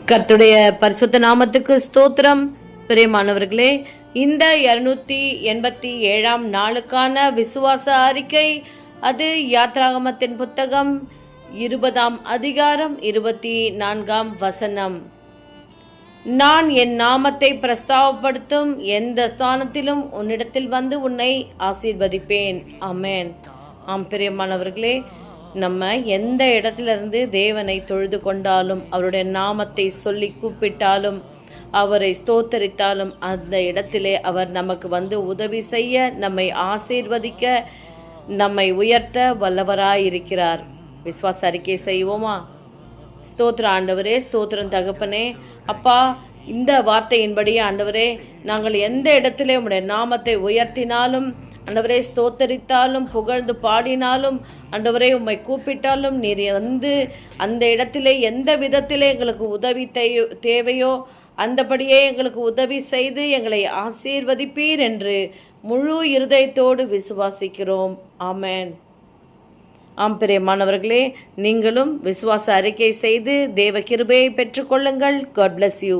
கர்த்தருடைய பரிசுத்த நாமத்துக்கு ஸ்தோத்திரம். பிரியமானவர்களே, இந்த 287ஆம் நாளுக்கான விசுவாச அறிக்கை, அது யாத்ராகமத்தின் புத்தகம் 20ஆம் அதிகாரம் 24ஆம் வசனம். நான் என் நாமத்தை பிரஸ்தாபப்படுத்தும் எந்த ஸ்தானத்திலும் உன்னிடத்தில் வந்து உன்னை ஆசீர்வதிப்பேன். ஆமென். பிரியமானவர்களே, நம்ம எந்த இடத்துல இருந்து தேவனை தொழுது கொண்டாலும், அவருடைய நாமத்தை சொல்லி கூப்பிட்டாலும், அவரை ஸ்தோத்தரித்தாலும், அந்த இடத்திலே அவர் நமக்கு வந்து உதவி செய்ய, நம்மை ஆசீர்வதிக்க, நம்மை உயர்த்த வல்லவராயிருக்கிறார். விசுவாச அறிக்கை செய்வோமா? ஸ்தோத்திர ஆண்டவரே, ஸ்தோத்திரம் தகப்பனே. அப்பா, இந்த வார்த்தையின்படியே ஆண்டவரே, நாங்கள் எந்த இடத்திலே உம்முடைய நாமத்தை உயர்த்தினாலும், ஆண்டவரே ஸ்தோத்தரித்தாலும், புகழ்ந்து பாடினாலும், ஆண்டவரே உம்மை கூப்பிட்டாலும், நீர் வந்து அந்த இடத்திலே எந்த விதத்திலே எங்களுக்கு உதவி தேவையோ அந்தபடியே எங்களுக்கு உதவி செய்து எங்களை ஆசீர்வதிப்பீர் என்று முழு இருதயத்தோடு விசுவாசிக்கிறோம். ஆமென். பிரியமானவர்களே, நீங்களும் விசுவாச அறிக்கை செய்து தேவ கிருபையை பெற்றுக்கொள்ளுங்கள். God bless you.